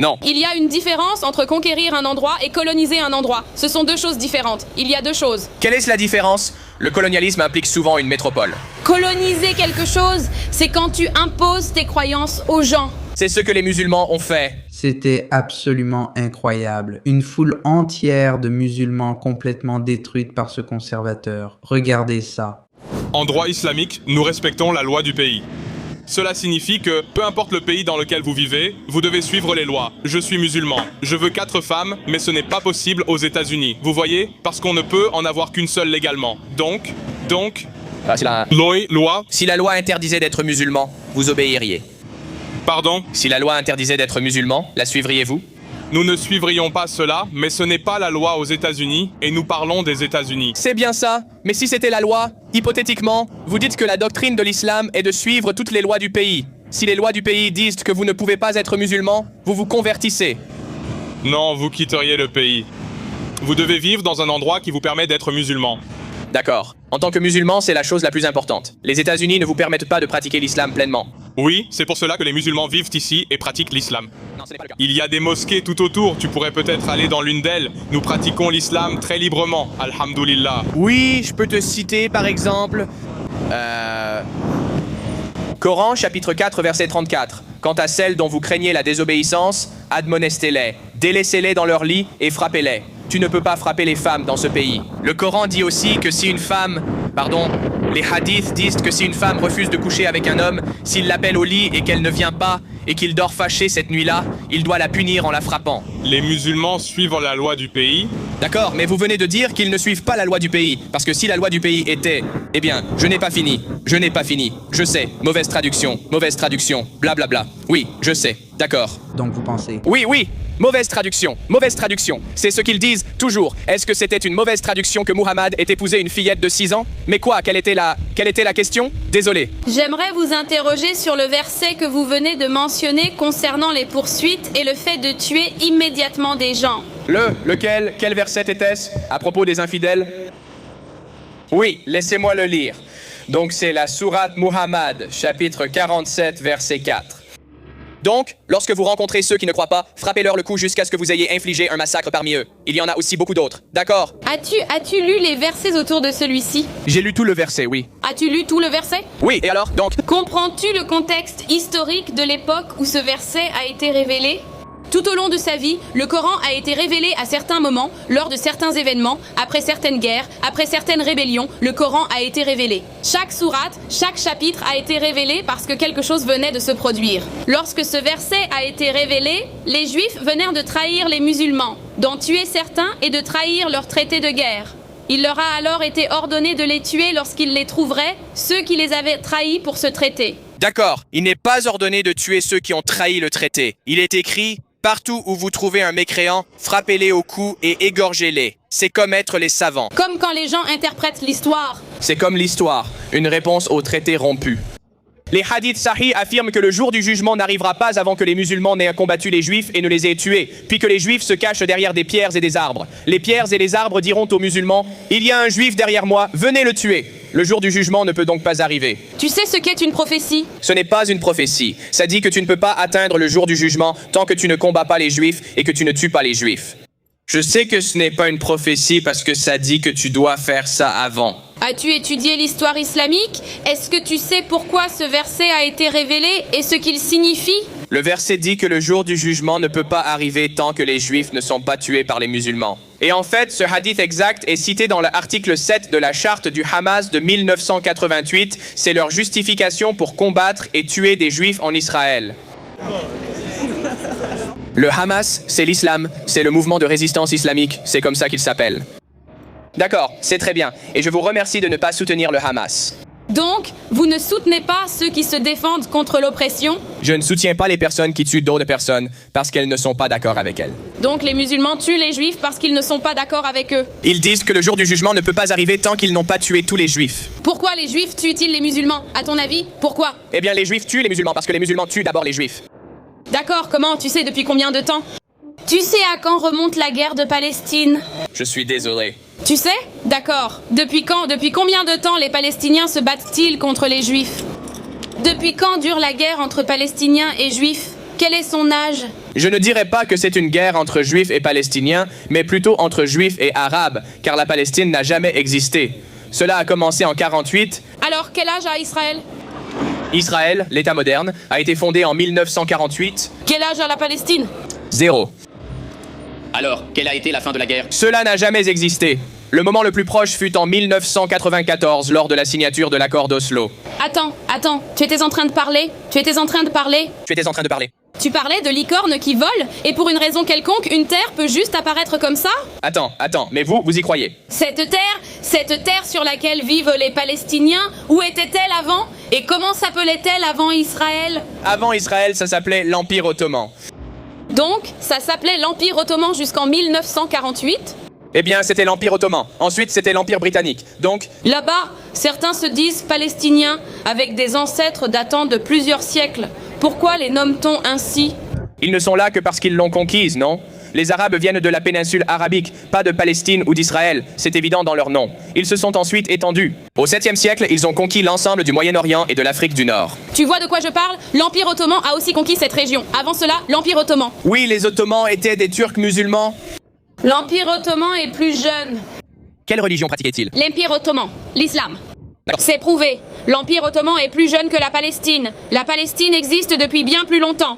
Non. Il y a une différence entre conquérir un endroit et coloniser un endroit. Ce sont deux choses différentes. Il y a deux choses. Quelle est la différence? Le colonialisme implique souvent une métropole. Coloniser quelque chose, c'est quand tu imposes tes croyances aux gens. C'est ce que les musulmans ont fait. C'était absolument incroyable. Une foule entière de musulmans complètement détruite par ce conservateur. Regardez ça. En droit islamique, nous respectons la loi du pays. Cela signifie que, peu importe le pays dans lequel vous vivez, vous devez suivre les lois. Je suis musulman. Je veux 4 femmes, mais ce n'est pas possible aux États-Unis. Vous voyez? Parce qu'on ne peut en avoir qu'une seule légalement. Donc... Loi... Si la loi interdisait d'être musulman, vous obéiriez. Pardon? Si la loi interdisait d'être musulman, la suivriez-vous? Nous ne suivrions pas cela, mais ce n'est pas la loi aux États-Unis, et nous parlons des États-Unis. C'est bien ça, mais si c'était la loi, hypothétiquement, vous dites que la doctrine de l'islam est de suivre toutes les lois du pays. Si les lois du pays disent que vous ne pouvez pas être musulman, vous vous convertissez. Non, vous quitteriez le pays. Vous devez vivre dans un endroit qui vous permet d'être musulman. D'accord. En tant que musulman, c'est la chose la plus importante. Les États-Unis ne vous permettent pas de pratiquer l'islam pleinement. Oui, c'est pour cela que les musulmans vivent ici et pratiquent l'islam. Non, ce n'est pas le cas. Il y a des mosquées tout autour, tu pourrais peut-être aller dans l'une d'elles. Nous pratiquons l'islam très librement, alhamdoulilah. Oui, je peux te citer par exemple... Coran, chapitre 4, verset 34. Quant à celles dont vous craignez la désobéissance, admonestez-les, délaissez-les dans leur lit et frappez-les. Tu ne peux pas frapper les femmes dans ce pays. Le Coran dit aussi que si une femme... les hadiths disent que si une femme refuse de coucher avec un homme, s'il l'appelle au lit et qu'elle ne vient pas, et qu'il dort fâché cette nuit-là, il doit la punir en la frappant. Les musulmans suivent la loi du pays. D'accord, mais vous venez de dire qu'ils ne suivent pas la loi du pays. Parce que si la loi du pays était... Eh bien, je n'ai pas fini. Je n'ai pas fini. Je sais. Mauvaise traduction. Mauvaise traduction. Blablabla. Oui, je sais. D'accord. Donc vous pensez? Oui, oui. Mauvaise traduction. Mauvaise traduction. C'est ce qu'ils disent toujours. Est-ce que c'était une mauvaise traduction que Muhammad ait épousé une fillette de 6 ans? Mais quoi? Quelle était la question? Désolé. J'aimerais vous interroger sur le verset que vous venez de mentionner concernant les poursuites et le fait de tuer immédiatement des gens. Lequel? Quel verset était-ce? À propos des infidèles? Oui, laissez-moi le lire. Donc c'est la sourate Muhammad, chapitre 47, verset 4. Donc, lorsque vous rencontrez ceux qui ne croient pas, frappez-leur le cou jusqu'à ce que vous ayez infligé un massacre parmi eux. Il y en a aussi beaucoup d'autres. D'accord? As-tu lu les versets autour de celui-ci? J'ai lu tout le verset, oui. As-tu lu tout le verset? Oui, et alors, donc? Comprends-tu le contexte historique de l'époque où ce verset a été révélé? Tout au long de sa vie, le Coran a été révélé à certains moments, lors de certains événements, après certaines guerres, après certaines rébellions, le Coran a été révélé. Chaque sourate, chaque chapitre a été révélé parce que quelque chose venait de se produire. Lorsque ce verset a été révélé, les Juifs venèrent de trahir les musulmans, d'en tuer certains et de trahir leur traité de guerre. Il leur a alors été ordonné de les tuer lorsqu'ils les trouveraient, ceux qui les avaient trahis pour ce traité. D'accord, il n'est pas ordonné de tuer ceux qui ont trahi le traité. Il est écrit... Partout où vous trouvez un mécréant, frappez-les au cou et égorgez-les. C'est comme être les savants. Comme quand les gens interprètent l'histoire. C'est comme l'histoire, une réponse au traité rompu. Les hadiths sahih affirment que le jour du jugement n'arrivera pas avant que les musulmans n'aient combattu les juifs et ne les aient tués, puis que les juifs se cachent derrière des pierres et des arbres. Les pierres et les arbres diront aux musulmans « Il y a un juif derrière moi, venez le tuer !» Le jour du jugement ne peut donc pas arriver. Tu sais ce qu'est une prophétie? Ce n'est pas une prophétie. Ça dit que tu ne peux pas atteindre le jour du jugement tant que tu ne combats pas les juifs et que tu ne tues pas les juifs. Je sais que ce n'est pas une prophétie parce que ça dit que tu dois faire ça avant. As-tu étudié l'histoire islamique? Est-ce que tu sais pourquoi ce verset a été révélé et ce qu'il signifie? Le verset dit que le jour du jugement ne peut pas arriver tant que les juifs ne sont pas tués par les musulmans. Et en fait, ce hadith exact est cité dans l'article 7 de la charte du Hamas de 1988. C'est leur justification pour combattre et tuer des juifs en Israël. Le Hamas, c'est l'islam, c'est le mouvement de résistance islamique, c'est comme ça qu'il s'appelle. D'accord, c'est très bien, et je vous remercie de ne pas soutenir le Hamas. Donc, vous ne soutenez pas ceux qui se défendent contre l'oppression? Je ne soutiens pas les personnes qui tuent d'autres personnes parce qu'elles ne sont pas d'accord avec elles. Donc les musulmans tuent les juifs parce qu'ils ne sont pas d'accord avec eux? Ils disent que le jour du jugement ne peut pas arriver tant qu'ils n'ont pas tué tous les juifs. Pourquoi les juifs tuent-ils les musulmans? À ton avis, pourquoi? Eh bien, les juifs tuent les musulmans parce que les musulmans tuent d'abord les juifs. D'accord, comment? Tu sais depuis combien de temps? Tu sais à quand remonte la guerre de Palestine? Je suis désolé. Tu sais? D'accord. Depuis quand? Depuis combien de temps les Palestiniens se battent-ils contre les Juifs? Depuis quand dure la guerre entre Palestiniens et Juifs? Quel est son âge? Je ne dirais pas que c'est une guerre entre Juifs et Palestiniens, mais plutôt entre Juifs et Arabes, car la Palestine n'a jamais existé. Cela a commencé en 48. Alors, quel âge a Israël? Israël, l'État moderne, a été fondé en 1948. Quel âge a la Palestine? 0. Alors, quelle a été la fin de la guerre? Cela n'a jamais existé. Le moment le plus proche fut en 1994, lors de la signature de l'accord d'Oslo. Attends, tu étais en train de parler? Tu étais en train de parler? Tu parlais de licornes qui volent, et pour une raison quelconque, une terre peut juste apparaître comme ça? Attends, mais vous y croyez? Cette terre sur laquelle vivent les Palestiniens, où était-elle avant? Et comment s'appelait-elle avant Israël? Avant Israël, ça s'appelait l'Empire ottoman. Donc, ça s'appelait l'Empire ottoman jusqu'en 1948? Eh bien, c'était l'Empire ottoman. Ensuite, c'était l'Empire britannique. Donc, Là-bas, certains se disent palestiniens, avec des ancêtres datant de plusieurs siècles. Pourquoi les nomme-t-on ainsi? ils ne sont là que parce qu'ils l'ont conquise, non? Les Arabes viennent de la péninsule arabique, pas de Palestine ou d'Israël. C'est évident dans leur nom. Ils se sont ensuite étendus. Au 7e siècle, ils ont conquis l'ensemble du Moyen-Orient et de l'Afrique du Nord. Tu vois de quoi je parle? L'Empire ottoman a aussi conquis cette région. Avant cela, l'Empire ottoman. Oui, les Ottomans étaient des Turcs musulmans. L'Empire ottoman est plus jeune. Quelle religion pratiquaient-ils? L'Empire ottoman, l'islam. C'est prouvé. L'Empire ottoman est plus jeune que la Palestine. La Palestine existe depuis bien plus longtemps.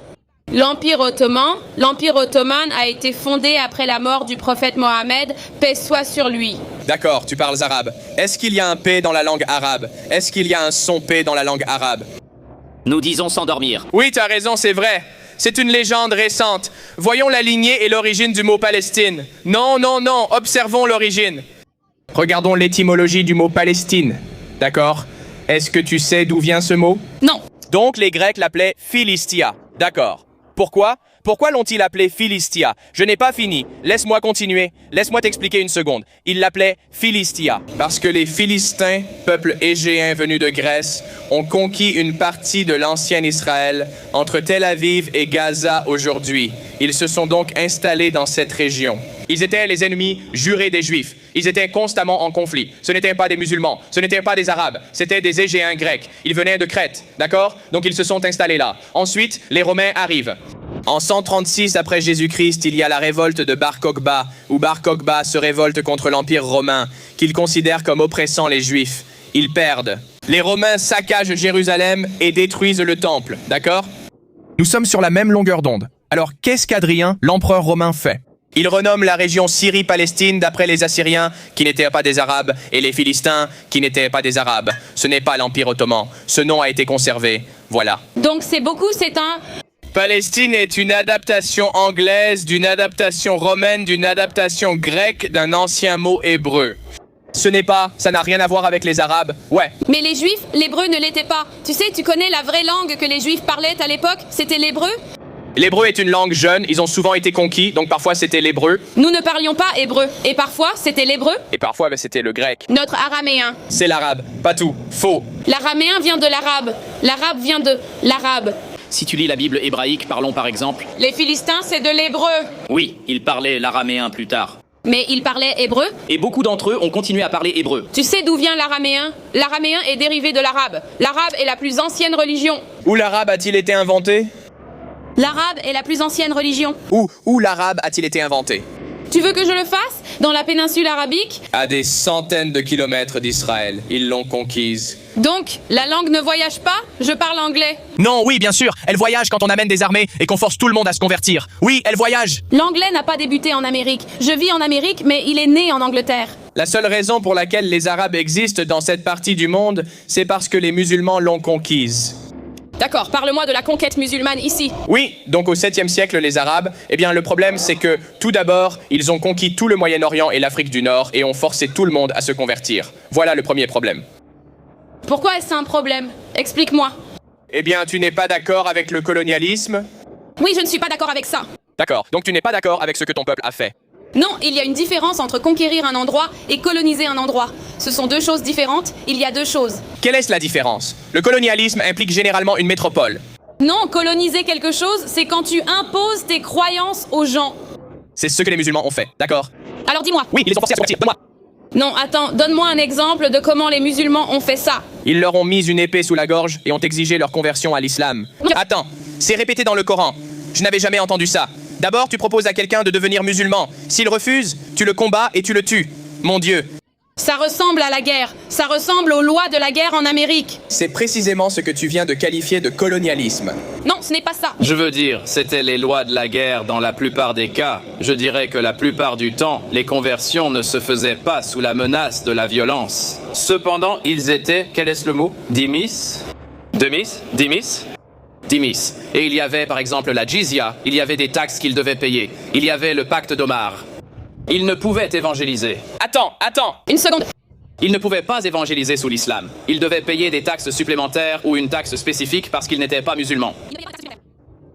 L'Empire ottoman a été fondé après la mort du prophète Mohammed, paix soit sur lui. D'accord, tu parles arabe. Est-ce qu'il y a un P dans la langue arabe? Est-ce qu'il y a un son P dans la langue arabe? Nous disons s'endormir. Oui, tu as raison, c'est vrai. C'est une légende récente. Voyons la lignée et l'origine du mot Palestine. Non, observons l'origine. Regardons l'étymologie du mot Palestine. D'accord? Est-ce que tu sais d'où vient ce mot? Non. Donc les Grecs l'appelaient Philistia. D'accord. Pourquoi? Pourquoi l'ont-ils appelé Philistia? Je n'ai pas fini. Laisse-moi continuer. Laisse-moi t'expliquer une seconde. Ils l'appelaient Philistia parce que les Philistins, peuple égéen venu de Grèce, ont conquis une partie de l'ancien Israël entre Tel Aviv et Gaza aujourd'hui. Ils se sont donc installés dans cette région. Ils étaient les ennemis jurés des Juifs. Ils étaient constamment en conflit. Ce n'étaient pas des musulmans, ce n'étaient pas des Arabes, c'étaient des Égéens grecs. Ils venaient de Crète, d'accord? Donc ils se sont installés là. Ensuite, les Romains arrivent. En 136 après Jésus-Christ, il y a la révolte de Bar Kokhba, où Bar Kokhba se révolte contre l'Empire romain, qu'il considère comme oppressant les Juifs. Ils perdent. Les Romains saccagent Jérusalem et détruisent le temple, d'accord? Nous sommes sur la même longueur d'onde. Alors qu'est-ce qu'Adrien, l'empereur romain, fait? Il renomme la région Syrie-Palestine d'après les Assyriens, qui n'étaient pas des Arabes, et les Philistins, qui n'étaient pas des Arabes. Ce n'est pas l'Empire ottoman. Ce nom a été conservé. Voilà. Donc c'est un... Palestine est une adaptation anglaise, d'une adaptation romaine, d'une adaptation grecque, d'un ancien mot hébreu. Ça n'a rien à voir avec les Arabes. Ouais. Mais les Juifs, l'hébreu ne l'était pas. Tu sais, tu connais la vraie langue que les Juifs parlaient à l'époque? C'était l'hébreu? L'hébreu est une langue jeune, ils ont souvent été conquis, donc parfois c'était l'hébreu. Nous ne parlions pas hébreu, et parfois c'était l'hébreu. Et parfois c'était le grec. Notre araméen. C'est l'arabe, pas tout, faux. L'araméen vient de l'arabe. L'arabe vient de l'arabe. Si tu lis la Bible hébraïque, parlons par exemple. Les Philistins, c'est de l'hébreu. Oui, ils parlaient l'araméen plus tard. Mais ils parlaient hébreu? Et beaucoup d'entre eux ont continué à parler hébreu. Tu sais d'où vient l'araméen? L'araméen est dérivé de l'arabe. L'arabe est la plus ancienne religion. Où l'arabe a-t-il été inventé? L'arabe est la plus ancienne religion. Où l'arabe a-t-il été inventé? Tu veux que je le fasse? Dans la péninsule arabique? À des centaines de kilomètres d'Israël, ils l'ont conquise. Donc, la langue ne voyage pas? Je parle anglais. Non, oui, bien sûr, elle voyage quand on amène des armées et qu'on force tout le monde à se convertir. Oui, elle voyage. L'anglais n'a pas débuté en Amérique. Je vis en Amérique, mais il est né en Angleterre. La seule raison pour laquelle les Arabes existent dans cette partie du monde, c'est parce que les musulmans l'ont conquise. D'accord, parle-moi de la conquête musulmane ici. Oui, donc au 7e siècle, les Arabes, eh bien le problème c'est que, tout d'abord, ils ont conquis tout le Moyen-Orient et l'Afrique du Nord et ont forcé tout le monde à se convertir. Voilà le premier problème. Pourquoi est-ce un problème? Explique-moi. Eh bien, tu n'es pas d'accord avec le colonialisme? Oui, je ne suis pas d'accord avec ça. D'accord, donc tu n'es pas d'accord avec ce que ton peuple a fait. Non, il y a une différence entre conquérir un endroit et coloniser un endroit. Ce sont deux choses différentes, il y a deux choses. Quelle est la différence? Le colonialisme implique généralement une métropole. Non, coloniser quelque chose, c'est quand tu imposes tes croyances aux gens. C'est ce que les musulmans ont fait, d'accord? Alors dis-moi. Oui, ils les ont forcés à se convertir, donne-moi. Non, attends, donne-moi un exemple de comment les musulmans ont fait ça. Ils leur ont mis une épée sous la gorge et ont exigé leur conversion à l'islam. Attends, c'est répété dans le Coran. Je n'avais jamais entendu ça. D'abord, tu proposes à quelqu'un de devenir musulman. S'il refuse, tu le combats et tu le tues. Mon Dieu. Ça ressemble à la guerre. Ça ressemble aux lois de la guerre en Amérique. C'est précisément ce que tu viens de qualifier de colonialisme. Non, ce n'est pas ça. Je veux dire, c'était les lois de la guerre dans la plupart des cas. Je dirais que la plupart du temps, les conversions ne se faisaient pas sous la menace de la violence. Cependant, ils étaient, quel est le mot? Dimis? Dimis? Et il y avait par exemple la jizya, il y avait des taxes qu'ils devaient payer. Il y avait le pacte d'Omar. Ils ne pouvaient évangéliser. Attends. Une seconde. Ils ne pouvaient pas évangéliser sous l'islam. Ils devaient payer des taxes supplémentaires ou une taxe spécifique parce qu'ils n'étaient pas musulmans.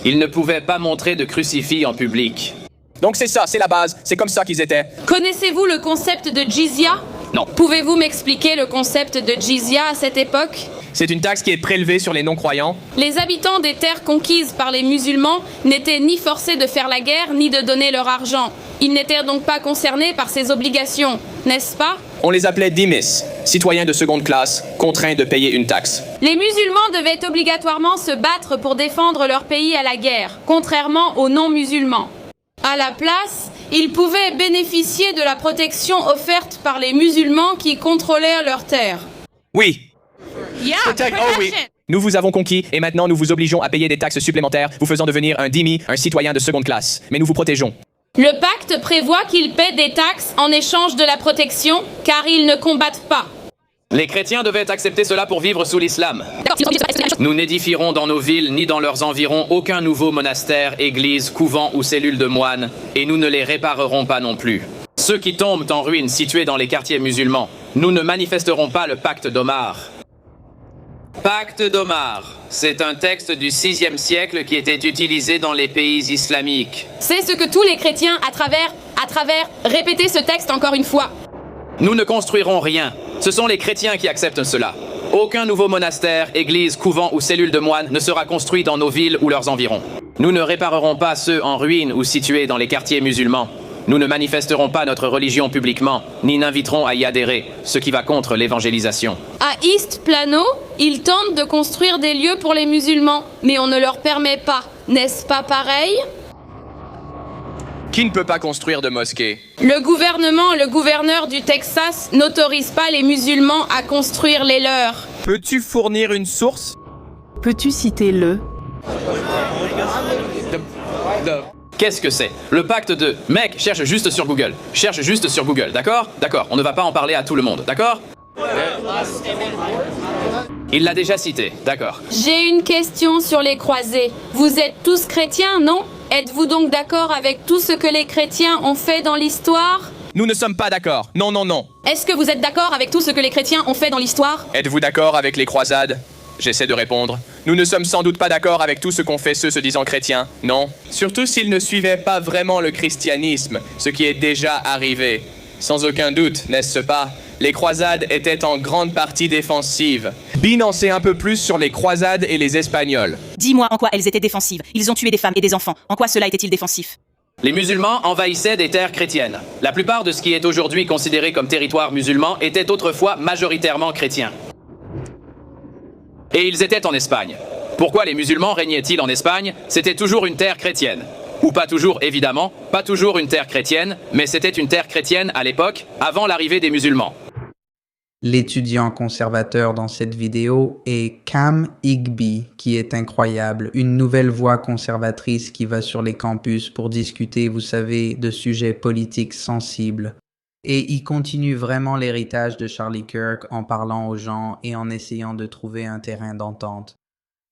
Ils ne pouvaient pas montrer de crucifix en public. Donc c'est ça, c'est la base. C'est comme ça qu'ils étaient. Connaissez-vous le concept de jizya? Non. Pouvez-vous m'expliquer le concept de jizya à cette époque? C'est une taxe qui est prélevée sur les non-croyants. Les habitants des terres conquises par les musulmans n'étaient ni forcés de faire la guerre ni de donner leur argent. Ils n'étaient donc pas concernés par ces obligations, n'est-ce pas? On les appelait dhimis, citoyens de seconde classe, contraints de payer une taxe. Les musulmans devaient obligatoirement se battre pour défendre leur pays à la guerre, contrairement aux non-musulmans. À la place, ils pouvaient bénéficier de la protection offerte par les musulmans qui contrôlaient leurs terres. Oui. Yeah, Oh oui. Nous vous avons conquis et maintenant nous vous obligeons à payer des taxes supplémentaires, vous faisant devenir un dhimmi, un citoyen de seconde classe. Mais nous vous protégeons. Le pacte prévoit qu'ils paient des taxes en échange de la protection, car ils ne combattent pas. Les chrétiens devaient accepter cela pour vivre sous l'islam. Nous n'édifierons dans nos villes ni dans leurs environs aucun nouveau monastère, église, couvent ou cellule de moines, et nous ne les réparerons pas non plus. Ceux qui tombent en ruine situés dans les quartiers musulmans, nous ne manifesterons pas le pacte d'Omar. Pacte d'Omar, c'est un texte du VIe siècle qui était utilisé dans les pays islamiques. C'est ce que tous les chrétiens, à travers, répétez ce texte encore une fois. Nous ne construirons rien. Ce sont les chrétiens qui acceptent cela. Aucun nouveau monastère, église, couvent ou cellule de moines ne sera construit dans nos villes ou leurs environs. Nous ne réparerons pas ceux en ruine ou situés dans les quartiers musulmans. Nous ne manifesterons pas notre religion publiquement, ni n'inviterons à y adhérer, ce qui va contre l'évangélisation. À East Plano, ils tentent de construire des lieux pour les musulmans, mais on ne leur permet pas. N'est-ce pas pareil? Qui ne peut pas construire de mosquée? Le gouverneur du Texas n'autorise pas les musulmans à construire les leurs. Peux-tu fournir une source? Peux-tu citer le? Qu'est-ce que c'est? Le pacte de... Mec, cherche juste sur Google. Cherche juste sur Google, d'accord? D'accord, on ne va pas en parler à tout le monde, d'accord? Il l'a déjà cité, d'accord. J'ai une question sur les croisés. Vous êtes tous chrétiens, non? Êtes-vous donc d'accord avec tout ce que les chrétiens ont fait dans l'histoire? Nous ne sommes pas d'accord. Non. Est-ce que vous êtes d'accord avec tout ce que les chrétiens ont fait dans l'histoire? Êtes-vous d'accord avec les croisades? J'essaie de répondre. Nous ne sommes sans doute pas d'accord avec tout ce qu'ont fait ceux se disant chrétiens, non? Surtout s'ils ne suivaient pas vraiment le christianisme, ce qui est déjà arrivé. Sans aucun doute, n'est-ce pas? Les croisades étaient en grande partie défensives. Bean en sait un peu plus sur les croisades et les Espagnols. Dis-moi en quoi elles étaient défensives. Ils ont tué des femmes et des enfants. En quoi cela était-il défensif? Les musulmans envahissaient des terres chrétiennes. La plupart de ce qui est aujourd'hui considéré comme territoire musulman était autrefois majoritairement chrétien. Et ils étaient en Espagne. Pourquoi les musulmans régnaient-ils en Espagne? C'était toujours une terre chrétienne. Ou pas toujours, évidemment, pas toujours une terre chrétienne, mais c'était une terre chrétienne à l'époque, avant l'arrivée des musulmans. L'étudiant conservateur dans cette vidéo est Cam Higby, qui est incroyable, une nouvelle voix conservatrice qui va sur les campus pour discuter, vous savez, de sujets politiques sensibles. Et il continue vraiment l'héritage de Charlie Kirk en parlant aux gens et en essayant de trouver un terrain d'entente.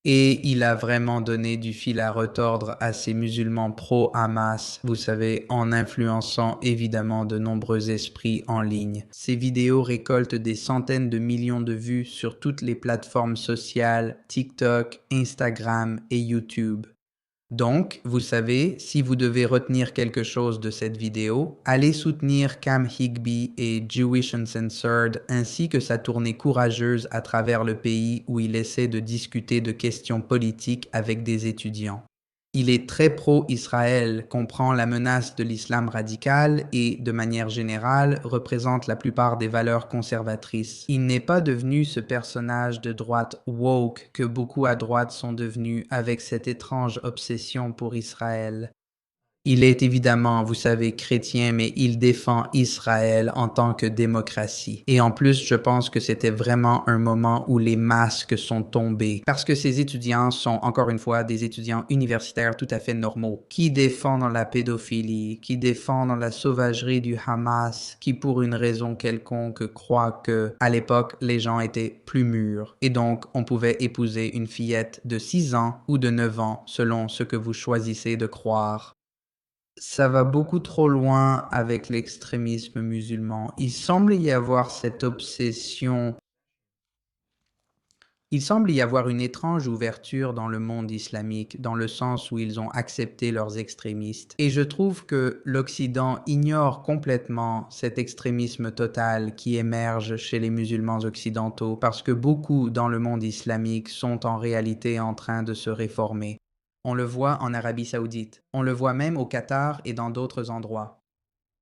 Et il a vraiment donné du fil à retordre à ces musulmans pro-Hamas, vous savez, en influençant évidemment de nombreux esprits en ligne. Ces vidéos récoltent des centaines de millions de vues sur toutes les plateformes sociales, TikTok, Instagram et YouTube. Donc, vous savez, si vous devez retenir quelque chose de cette vidéo, allez soutenir Cam Higby et Jewish Uncensored ainsi que sa tournée courageuse à travers le pays où il essaie de discuter de questions politiques avec des étudiants. Il est très pro-Israël, comprend la menace de l'islam radical et, de manière générale, représente la plupart des valeurs conservatrices. Il n'est pas devenu ce personnage de droite woke que beaucoup à droite sont devenus avec cette étrange obsession pour Israël. Il est évidemment, vous savez, chrétien, mais il défend Israël en tant que démocratie. Et en plus, je pense que c'était vraiment un moment où les masques sont tombés. Parce que ces étudiants sont, encore une fois, des étudiants universitaires tout à fait normaux, qui défendent la pédophilie, qui défendent la sauvagerie du Hamas, qui pour une raison quelconque croient que, à l'époque, les gens étaient plus mûrs. Et donc, on pouvait épouser une fillette de 6 ans ou de 9 ans, selon ce que vous choisissez de croire. Ça va beaucoup trop loin avec l'extrémisme musulman. Il semble y avoir cette obsession. Il semble y avoir une étrange ouverture dans le monde islamique, dans le sens où ils ont accepté leurs extrémistes. Et je trouve que l'Occident ignore complètement cet extrémisme total qui émerge chez les musulmans occidentaux, parce que beaucoup dans le monde islamique sont en réalité en train de se réformer. On le voit en Arabie Saoudite, on le voit même au Qatar et dans d'autres endroits.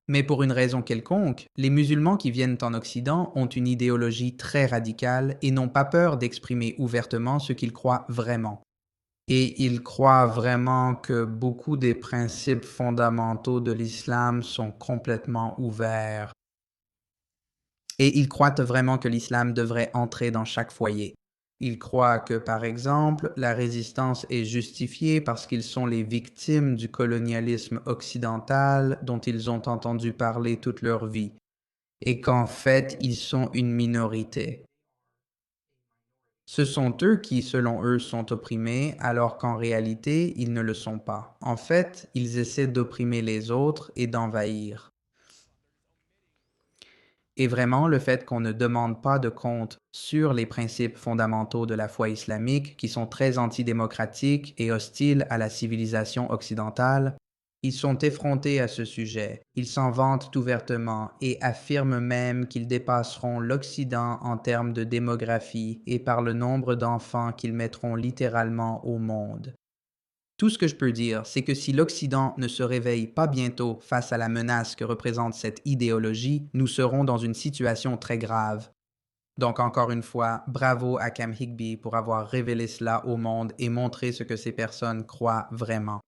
Mais pour une raison quelconque, les musulmans qui viennent en Occident ont une idéologie très radicale et n'ont pas peur d'exprimer ouvertement ce qu'ils croient vraiment. Et ils croient vraiment que beaucoup des principes fondamentaux de l'islam sont complètement ouverts. Et ils croient vraiment que l'islam devrait entrer dans chaque foyer. Ils croient que, par exemple, la résistance est justifiée parce qu'ils sont les victimes du colonialisme occidental dont ils ont entendu parler toute leur vie, et qu'en fait, ils sont une minorité. Ce sont eux qui, selon eux, sont opprimés, alors qu'en réalité, ils ne le sont pas. En fait, ils essaient d'opprimer les autres et d'envahir. Et vraiment, le fait qu'on ne demande pas de compte sur les principes fondamentaux de la foi islamique, qui sont très antidémocratiques et hostiles à la civilisation occidentale, ils sont effrontés à ce sujet. Ils s'en vantent ouvertement et affirment même qu'ils dépasseront l'Occident en termes de démographie et par le nombre d'enfants qu'ils mettront littéralement au monde. Tout ce que je peux dire, c'est que si l'Occident ne se réveille pas bientôt face à la menace que représente cette idéologie, nous serons dans une situation très grave. Donc encore une fois, bravo à Cam Higby pour avoir révélé cela au monde et montré ce que ces personnes croient vraiment.